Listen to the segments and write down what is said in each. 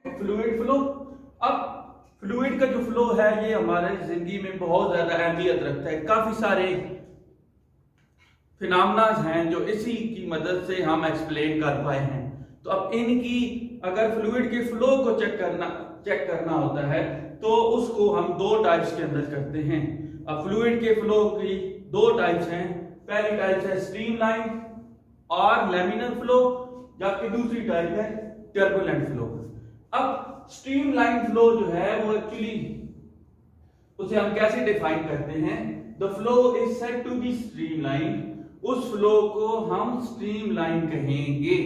Fluid flow. अब fluid का जो फ्लो है ये हमारे जिंदगी में बहुत ज्यादा अहमियत रखता है। काफी सारे फिनोमेना हैं जो इसी की मदद से हम एक्सप्लेन कर पाए हैं। तो अब इनकी अगर फ्लूइड के फ्लो को चेक करना होता है तो उसको हम दो टाइप्स के अंदर करते हैं। अब फ्लूइड के फ्लो की दो टाइप्स हैं। पहली टाइप है स्ट्रीमलाइन और लैमिनर फ्लो, जबकि दूसरी टाइप है टर्बुलेंट फ्लो। अब स्ट्रीमलाइन फ्लो जो है वो एक्चुअली उसे हम कैसे डिफाइन करते हैं? The flow is said to be streamline, उस फ्लो को हम स्ट्रीमलाइन कहेंगे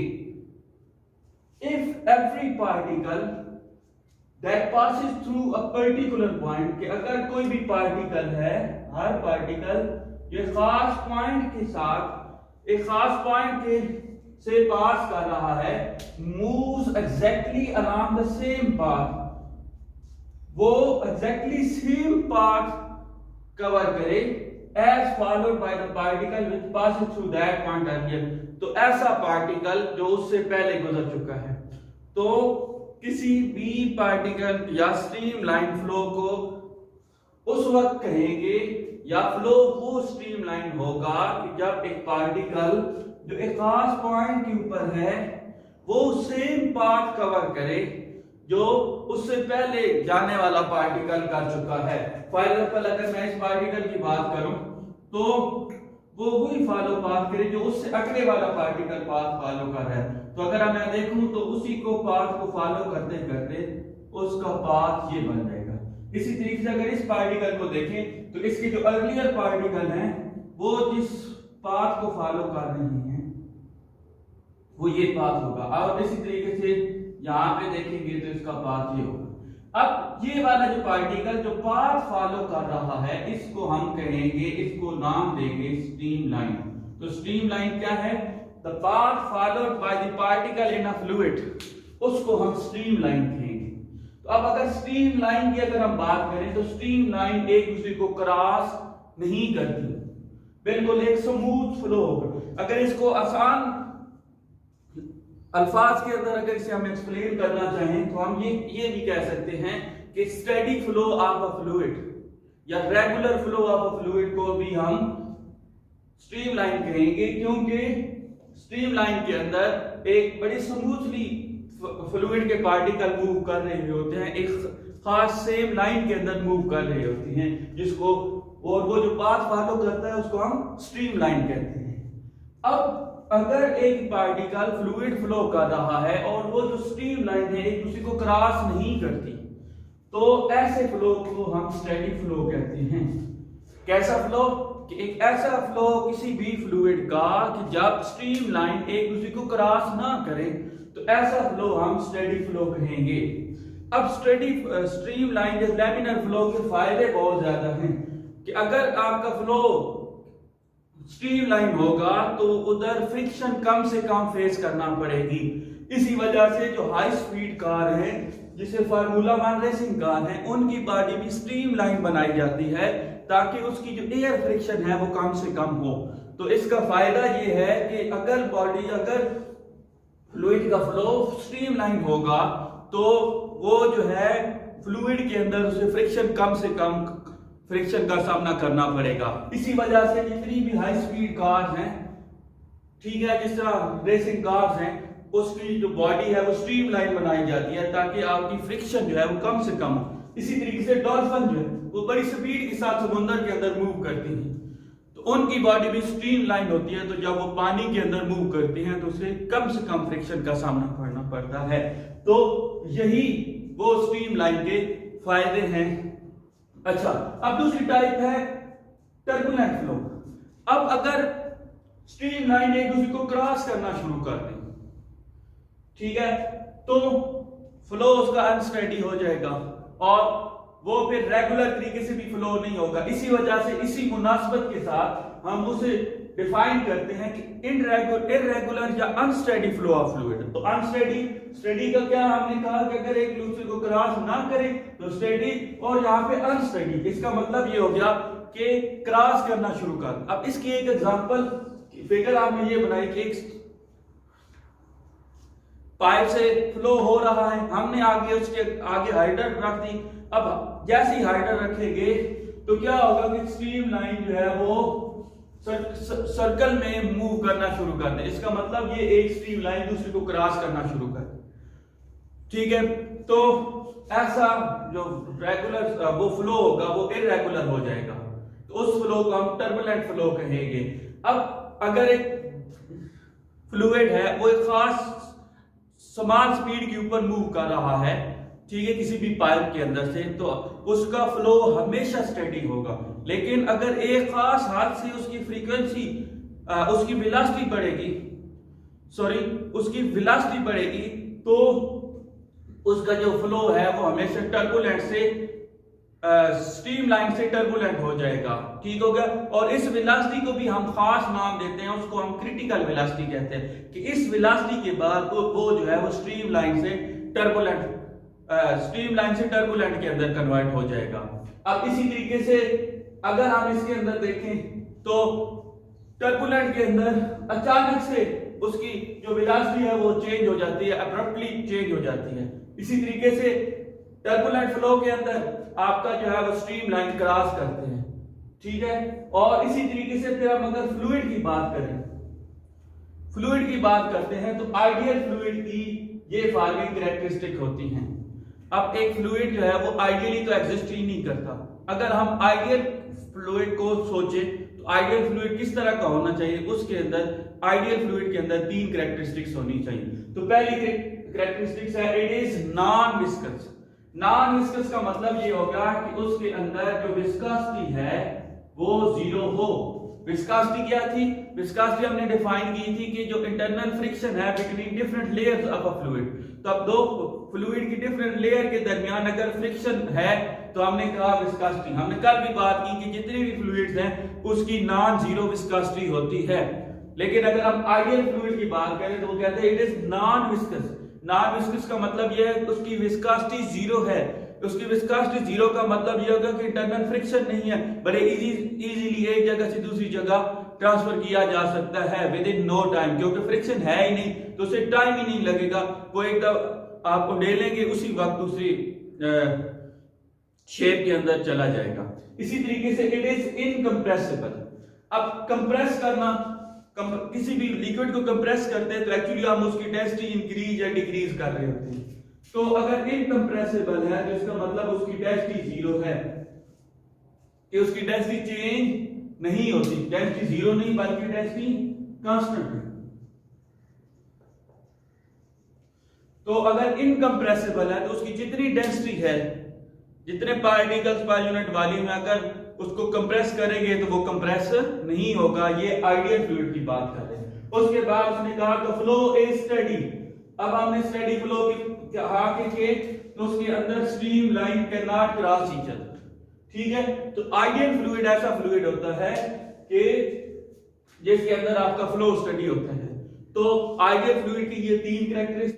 if every particle that passes through a particular point, कि अगर कोई भी पार्टिकल है, हर पार्टिकल जो खास पॉइंट के साथ एक खास पॉइंट के से पास कर रहा है, moves exactly around the same path, वो एग्जैक्टली सेम पाथ कवर करे as followed by the particle which passes through that point earlier. तो ऐसा पार्टिकल जो उससे पहले गुजर चुका है। तो किसी भी पार्टिकल या स्ट्रीमलाइन फ्लो को उस वक्त कहेंगे या फ्लो वो स्ट्रीमलाइन होगा कि जब एक पार्टिकल जो एक खास पॉइंट के ऊपर है वो सेम पाथ कवर करे जो उससे पहले जाने वाला पार्टिकल कर चुका है। फॉर एग्जाम्पल अगर मैं इस पार्टिकल की बात करूं तो वो वही फॉलो पाथ करे जो उससे अगले वाला पार्टिकल पाथ फॉलो कर रहा है। तो अगर मैं देखूं तो उसी को पाथ को फॉलो करते करते उसका पाथ ये बन जाएगा। इसी तरीके से अगर इस पार्टिकल को देखें तो इसके जो अर्लियर पार्टिकल हैं वो जिस पाथ को फॉलो कर रहे हैं वो ये पाथ होगा, और इसी तरीके से यहां पे देखेंगे तो इसका पाथ ये होगा। अब ये वाला जो पार्टिकल जो पाथ फॉलो कर रहा है इसको हम कहेंगे, इसको नाम देंगे स्ट्रीमलाइन। तो स्ट्रीमलाइन क्या है? The path followed by the particle in a fluid, उसको हम स्ट्रीमलाइन कहेंगे। तो अब अगर स्ट्रीमलाइन की अगर हम बात करें तो स्ट्रीमलाइन एक दूसरे को क्रॉस नहीं करती, बिल्कुल एक स्मूथ फ्लो होगा। अगर इसको आसान अल्फाज के अंदर अगर इसे हम एक्सप्लेन करना चाहें तो हम ये भी कह सकते हैं कि steady flow of a fluid या regular flow of a fluid को भी हम स्ट्रीमलाइन कहेंगे, क्योंकि स्ट्रीमलाइन के अंदर एक बड़ी स्मूथली फ्लूइड के पार्टिकल मूव कर रहे होते हैं, एक खास सेम लाइन के अंदर मूव कर रहे होते हैं, जिसको और वो जो पाथ फॉलो करता है उसको हम स्ट्रीमलाइन कहते हैं। अब अगर एक पार्टिकल फ्लूइड फ्लो कर रहा है और वो जो स्ट्रीमलाइन है एक दूसरे को क्रॉस नहीं करती, तो ऐसे फ्लो को हम स्टेडी फ्लो कहते हैं। कैसा फ्लो? कि एक ऐसा फ्लो किसी भी फ्लूइड का कि जब स्ट्रीमलाइन एक दूसरे को क्रॉस ना करे, तो ऐसा फ्लो हम स्टेडी फ्लो कहेंगे। अब स्ट्रीमलाइन या लैमिनर फ्लो के फायदे बहुत ज्यादा हैं कि अगर आपका फ्लो स्ट्रीमलाइन होगा तो उधर फ्रिक्शन कम से कम फेस करना पड़ेगी। इसी वजह से जो हाई स्पीड कार है, जिसे फार्मूला 1 रेसिंग कार है, उनकी बॉडी भी स्ट्रीमलाइन बनाई जाती है ताकि उसकी जो एयर फ्रिक्शन है वो कम से कम हो। तो इसका फायदा ये है कि अगर फ्लूइड का फ्लो स्ट्रीमलाइन होगा तो वो जो है फ्लूइड के अंदर उसे फ्रिक्शन कम से कम फ्रिक्शन का सामना करना पड़ेगा। इसी वजह से जितनी भी हाई स्पीड कार्स हैं, ठीक है, जिस तरह रेसिंग कार्स हैं, उसकी जो बॉडी है वो स्ट्रीमलाइन बनाई जाती है ताकि आपकी फ्रिक्शन जो है वो कम से कम हो। इसी तरीके से डॉल्फिन जो है वो बड़ी स्पीड के साथ समुद्र के अंदर मूव करती हैं, तो उनकी बॉडी भी स्ट्रीमलाइन होती है। तो जब वो पानी के अंदर मूव करती हैं तो उसे कम से कम फ्रिक्शन का सामना करना पड़ता है। तो यही वो स्ट्रीमलाइन के फायदे हैं। अच्छा, अब दूसरी टाइप है टर्बुलेंट फ्लो। अब अगर स्ट्रीमलाइन एक दूसरे को क्रॉस करना शुरू कर दे, ठीक है, तो फ्लो उसका अनस्टेडी हो जाएगा और वो फिर रेगुलर तरीके से भी फ्लो नहीं होगा। इसी वजह से इसी मुनासबत के साथ हम उसे डिफाइन करते हैं कि इर्रेगुलर या अनस्टेडी फ्लो ऑफ फ्लूइड। तो स्टेडी का क्या हमने कहा कि अगर एक दूसरे को क्रॉस ना करे तो स्टेडी, और यहाँ पे अनस्टेडी, इसका मतलब ये हो गया कि क्रॉस करना शुरू कर। अब इसकी एक एग्जांपल फिगर आपने ये बनाई कि पाइप से फ्लो हो रहा है, हमने आगे उसके आगे हाइडर रख दी। अब जैसे ही हाइडर रखेंगे तो क्या होगा कि स्ट्रीम लाइन जो है वो सर्कल में मूव करना शुरू कर दे। इसका मतलब ये एक स्ट्रीम लाइन दूसरे को क्रॉस करना शुरू कर दे, ठीक है। तो ऐसा जो रेगुलर वो फ्लो होगा वो इरेगुलर हो जाएगा, तो उस फ्लो को हम टर्बुलेंट फ्लो कहेंगे। अब अगर एक फ्लूइड है वो एक खास समान स्पीड के ऊपर मूव कर रहा है, ठीक है, किसी भी पाइप के अंदर से, तो उसका फ्लो हमेशा स्टेडी होगा। लेकिन अगर एक खास हाथ से उसकी फ्रीक्वेंसी उसकी वेलोसिटी बढ़ेगी, उसकी वेलोसिटी बढ़ेगी, तो उसका जो फ्लो है वो हमेशा टर्बुलेंट से स्ट्रीम लाइन से टर्बुलेंट हो जाएगा, ठीक हो गया। और इस वेलोसिटी को भी हम खास नाम देते हैं, उसको हम क्रिटिकल वेलोसिटी कहते हैं, कि इस वेलोसिटी के बाद वो जो है वो स्ट्रीम लाइन से टर्बुलेंट के अंदर कन्वर्ट हो जाएगा। अब इसी तरीके से अगर हम इसके अंदर देखें तो टर्बुलेंट के अंदर अचानक से उसकी जो वेलोसिटी है वो चेंज हो जाती है, अब्रप्टली चेंज हो जाती है। इसी तरीके से टर्बुलेंट फ्लो के अंदर आपका जो है वो स्ट्रीम लाइन क्रॉस करते हैं, ठीक है। और इसी तरीके से फिर हम अगर फ्लूइड की बात करते हैं तो आइडियल फ्लूइड की ये फॉलोइंग कैरेक्टरिस्टिक होती हैं। अब एक फ्लूइड जो है वो आइडियली तो एग्जिस्ट ही नहीं करता। अगर हम आइडियल फ्लूइड को सोचें तो आइडियल फ्लूइड किस तरह का होना चाहिए, उसके अंदर आइडियल फ्लूइड के अंदर 3 कैरेक्टरिस्टिक्स होनी चाहिए। तो पहली कैरेक्टरिस्टिक्स है it is non viscous. Non viscous का मतलब ये होगा कि उसके अंदर जो विस्कोसिटी है वो 0 हो। विस्कोसिटी क्या थी? विस्कोसिटी हमने डिफाइन की थी कि जो इंटरनल फ्रिक्शन है between different layers of a fluid, तो अब दो फ्लूइड की डिफरेंट लेयर के दरमियान अगर फ्रिक्शन है तो हमने कहा विस्कोसिटी। हमने कल भी बात की कि जितने भी फ्लूइड्स हैं उसकी नॉन जीरो विस्कोसिटी होती है, लेकिन अगर हम आइडियल फ्लूइड की बात करें तो वो कहते हैं it is non viscous. Non viscous का मतलब यह है कि उसकी विस्कोसिटी 0 है। उसकी विस्कोसिटी 0 का मतलब यह होगा कि इंटरनल फ्रिक्शन नहीं है, बड़े इजीली एक जगह से दूसरी जगह ट्रांसफर किया जा सकता है विद इन नो टाइम, क्योंकि फ्रिक्शन है ही नहीं तो उसे टाइम ही नहीं लगेगा। वो एकदम आपको डेलेंगे उसी वक्त दूसरी शेप के अंदर चला जाएगा। इसी तरीके से इट इज इनकंप्रेसिबल। अब कंप्रेस करना, किसी भी लिक्विड को कंप्रेस करते हैं तो एक्चुअली हम उसकी डेंसिटी इंक्रीज या डिक्रीज कर रहे होते हैं। तो अगर इनकंप्रेसिबल है तो इसका मतलब उसकी डेंसिटी 0 है, कि उसकी डेंसिटी चेंज नहीं होती। डेंसिटी 0 नहीं बल्कि डेंसिटी कांस्टेंट है। तो अगर इनकंप्रेसिबल है तो उसकी जितनी डेंसिटी है, जितने पार्टिकल्स पर यूनिट वॉल्यूम में, अगर उसको कंप्रेस करेंगे तो वो कंप्रेस नहीं होगा। ये आइडियल फ्लूइड की बात कर रहे हैं। उसके बाद उसने कहा तो फ्लो इज स्टेडी। अब हमने स्टेडी फ्लो की के तो उसके अंदर stream line can not cross each other, ठीक है। तो आइडियल फ्लूइड ऐसा फ्लूइड होता है कि जिसके अंदर आपका फ्लो स्टेडी होता है। तो आइडियल फ्लूइड की ये 3 कैरेक्टरिस्टिक्स